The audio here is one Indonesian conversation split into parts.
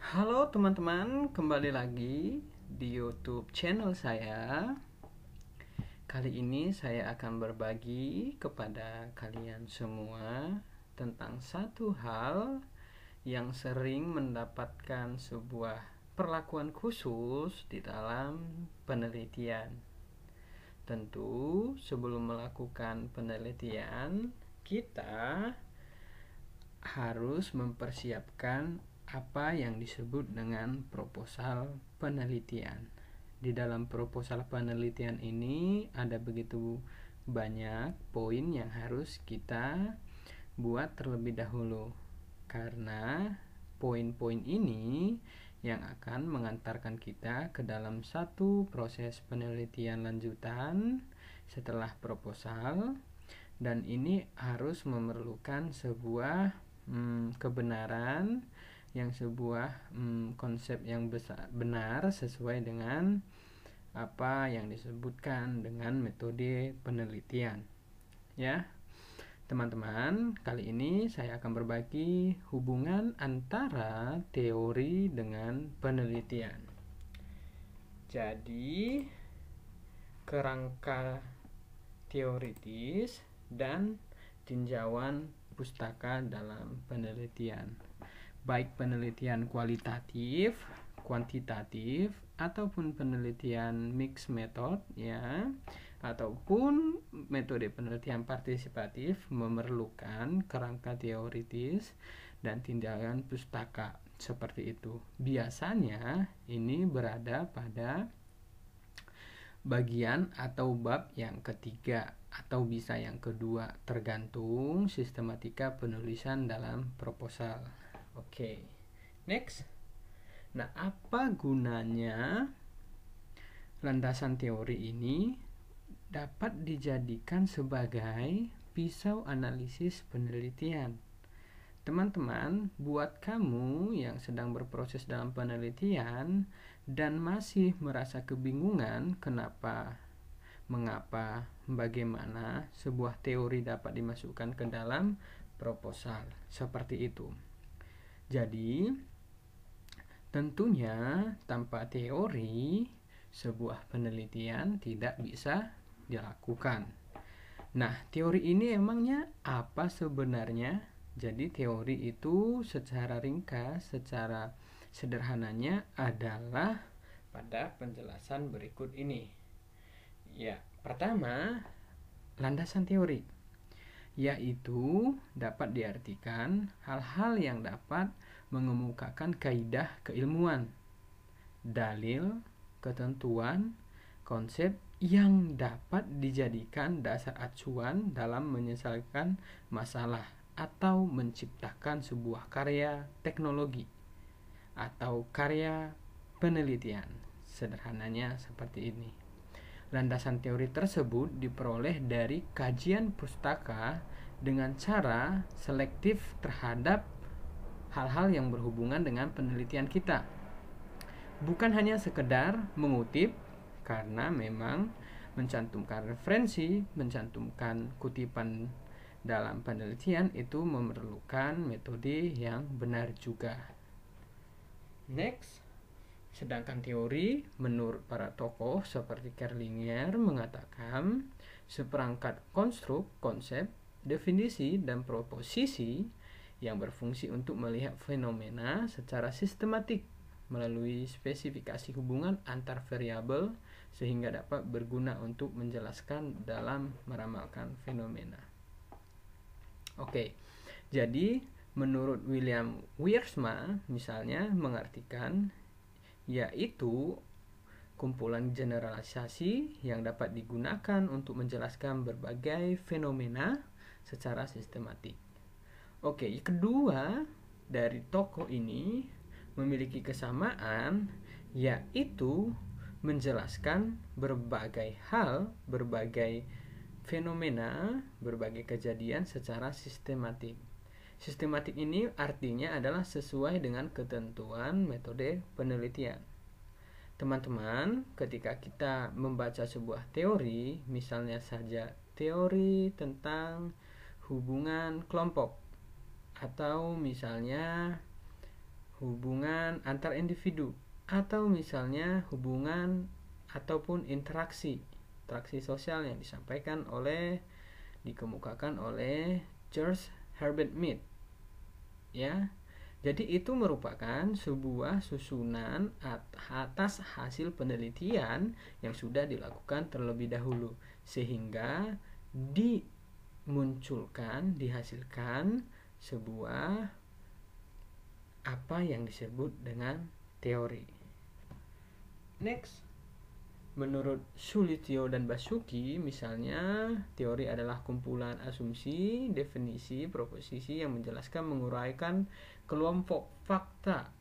Halo teman-teman, kembali lagi di YouTube channel saya. Kali ini saya akan berbagi kepada kalian semua tentang satu hal yang sering mendapatkan sebuah perlakuan khusus di dalam penelitian. Tentu sebelum melakukan penelitian, kita harus mempersiapkan apa yang disebut dengan proposal penelitian. Di dalam proposal penelitian ini ada begitu banyak poin yang harus kita buat terlebih dahulu, karena poin-poin ini yang akan mengantarkan kita ke dalam satu proses penelitian lanjutan setelah proposal, dan ini harus memerlukan sebuah kebenaran, yang sebuah konsep yang benar sesuai dengan apa yang disebutkan dengan metode penelitian. Ya, teman-teman, kali ini saya akan berbagi hubungan antara teori dengan penelitian. Jadi, kerangka teoritis dan tinjauan pustaka dalam penelitian, baik penelitian kualitatif, kuantitatif, ataupun penelitian mixed method, ya, ataupun metode penelitian partisipatif, memerlukan kerangka teoritis dan tinjauan pustaka seperti itu. Biasanya ini berada pada bagian atau bab yang ketiga atau bisa yang kedua, tergantung sistematika penulisan dalam proposal. Oke, next. Nah, apa gunanya landasan teori ini dapat dijadikan sebagai pisau analisis penelitian? Teman-teman, buat kamu yang sedang berproses dalam penelitian dan masih merasa kebingungan mengapa, bagaimana sebuah teori dapat dimasukkan ke dalam proposal seperti itu. Jadi, tentunya tanpa teori sebuah penelitian tidak bisa dilakukan. Nah, teori ini emangnya apa sebenarnya? Jadi teori itu secara ringkas, secara sederhananya adalah pada penjelasan berikut ini. Ya, pertama, landasan teori, yaitu dapat diartikan hal-hal yang dapat mengemukakan kaidah keilmuan, dalil, ketentuan, konsep yang dapat dijadikan dasar acuan dalam menyelesaikan masalah atau menciptakan sebuah karya teknologi atau karya penelitian. Sederhananya seperti ini. Landasan teori tersebut diperoleh dari kajian pustaka dengan cara selektif terhadap hal-hal yang berhubungan dengan penelitian kita. Bukan hanya sekedar mengutip, karena memang mencantumkan referensi, mencantumkan kutipan dalam penelitian itu memerlukan metode yang benar juga. Next. Sedangkan teori menurut para tokoh seperti Kerlinger mengatakan seperangkat konstruk, konsep, definisi, dan proposisi yang berfungsi untuk melihat fenomena secara sistematik melalui spesifikasi hubungan antar variabel sehingga dapat berguna untuk menjelaskan dalam meramalkan fenomena. Oke, jadi menurut William Wiersma misalnya mengartikan yaitu kumpulan generalisasi yang dapat digunakan untuk menjelaskan berbagai fenomena secara sistematik. Oke, kedua dari tokoh ini memiliki kesamaan, yaitu menjelaskan berbagai hal, berbagai fenomena, berbagai kejadian secara sistematik. Sistematik ini artinya adalah sesuai dengan ketentuan metode penelitian. Teman-teman, ketika kita membaca sebuah teori, misalnya saja teori tentang hubungan kelompok, atau misalnya hubungan antar individu, atau misalnya hubungan ataupun interaksi sosial yang dikemukakan oleh George Herbert Mead, ya. Jadi itu merupakan sebuah susunan atas hasil penelitian yang sudah dilakukan terlebih dahulu, sehingga dihasilkan sebuah apa yang disebut dengan teori. Next, menurut Sulityo dan Basuki, misalnya teori adalah kumpulan asumsi, definisi, proposisi yang menjelaskan, menguraikan kelompok fakta,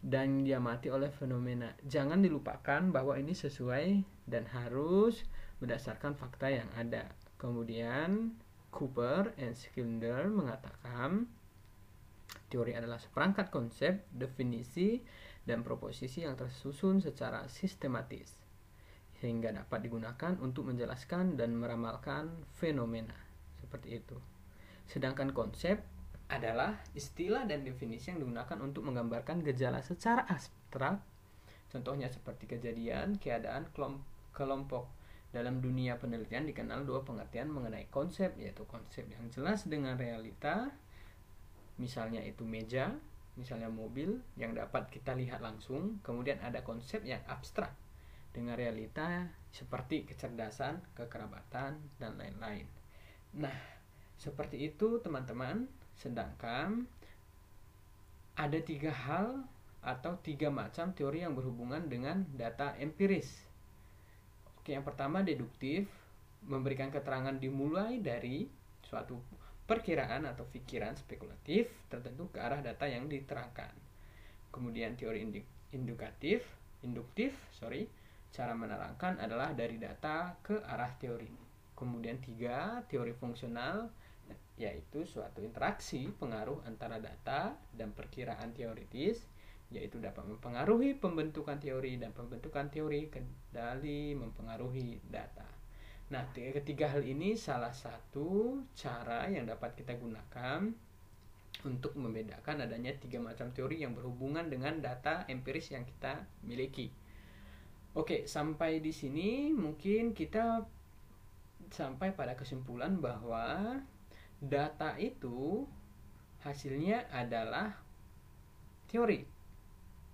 dan diamati oleh fenomena. Jangan dilupakan bahwa ini sesuai dan harus berdasarkan fakta yang ada. Kemudian Cooper and Schindler mengatakan teori adalah seperangkat konsep, definisi, dan proposisi yang tersusun secara sistematis sehingga dapat digunakan untuk menjelaskan dan meramalkan fenomena. Seperti itu. Sedangkan konsep adalah istilah dan definisi yang digunakan untuk menggambarkan gejala secara abstrak. Contohnya seperti kejadian, keadaan, kelompok. Dalam dunia penelitian dikenal dua pengertian mengenai konsep, yaitu konsep yang jelas dengan realita, misalnya itu meja, misalnya mobil yang dapat kita lihat langsung. Kemudian ada konsep yang abstrak dengan realita seperti kecerdasan, kekerabatan, dan lain-lain. Nah, seperti itu teman-teman. Sedangkan ada 3 hal atau 3 macam teori yang berhubungan dengan data empiris. Oke, yang pertama deduktif, memberikan keterangan dimulai dari suatu perkiraan atau pikiran spekulatif tertentu ke arah data yang diterangkan. Kemudian teori induktif, cara menerangkan adalah dari data ke arah teori. Kemudian 3, teori fungsional, yaitu suatu interaksi pengaruh antara data dan perkiraan teoritis, yaitu dapat mempengaruhi pembentukan teori dan pembentukan teori kendali mempengaruhi data. Nah, ketiga hal ini salah satu cara yang dapat kita gunakan untuk membedakan adanya 3 macam teori yang berhubungan dengan data empiris yang kita miliki. Oke, sampai di sini mungkin kita sampai pada kesimpulan bahwa data itu hasilnya adalah teori.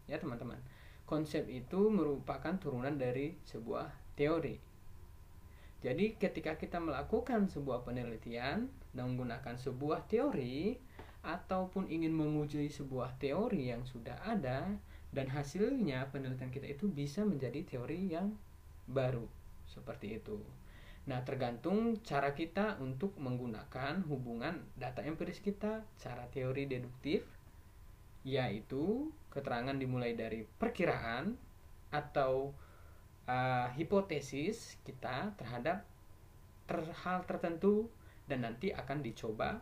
Ya, teman-teman. Konsep itu merupakan turunan dari sebuah teori. Jadi, ketika kita melakukan sebuah penelitian dan menggunakan sebuah teori ataupun ingin menguji sebuah teori yang sudah ada dan hasilnya penelitian kita itu bisa menjadi teori yang baru. Seperti itu. Nah, tergantung cara kita untuk menggunakan hubungan data empiris kita. Cara teori deduktif, yaitu keterangan dimulai dari perkiraan atau hipotesis kita terhadap hal tertentu dan nanti akan dicoba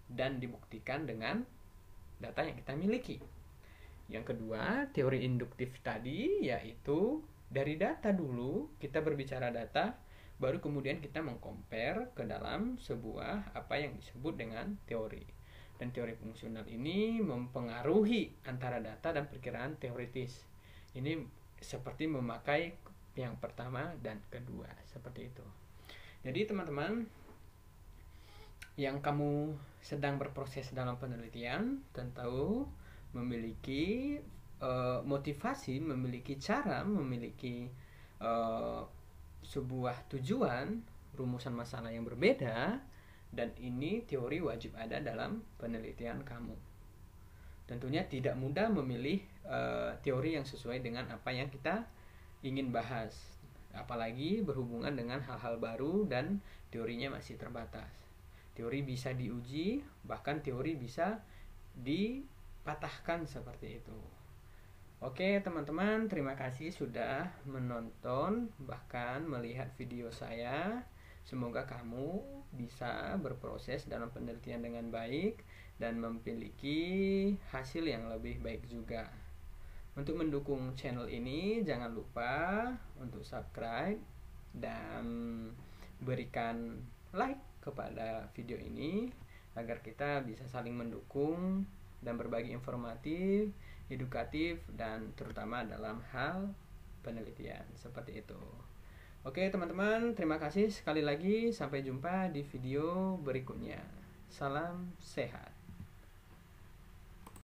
dan dibuktikan dengan data yang kita miliki. Yang kedua, teori induktif tadi, yaitu dari data dulu kita berbicara data, baru kemudian kita mengcompare ke dalam sebuah apa yang disebut dengan teori. Dan teori fungsional ini mempengaruhi antara data dan perkiraan teoritis. Ini seperti memakai yang pertama dan kedua, seperti itu. Jadi teman-teman yang kamu sedang berproses dalam penelitian tentu memiliki motivasi, memiliki cara, memiliki sebuah tujuan, rumusan masalah yang berbeda, dan ini teori wajib ada dalam penelitian kamu. Tentunya tidak mudah memilih teori yang sesuai dengan apa yang kita ingin bahas, apalagi berhubungan dengan hal-hal baru dan teorinya masih terbatas. Teori bisa diuji, bahkan teori bisa dipatahkan seperti itu. Oke teman-teman, terima kasih sudah menonton bahkan melihat video saya. Semoga kamu bisa berproses dalam penelitian dengan baik dan memiliki hasil yang lebih baik juga. Untuk mendukung channel ini jangan lupa untuk subscribe dan berikan like kepada video ini agar kita bisa saling mendukung dan berbagi informatif, edukatif, dan terutama dalam hal penelitian. Seperti itu. Oke teman-teman, terima kasih sekali lagi. Sampai jumpa di video berikutnya. Salam sehat.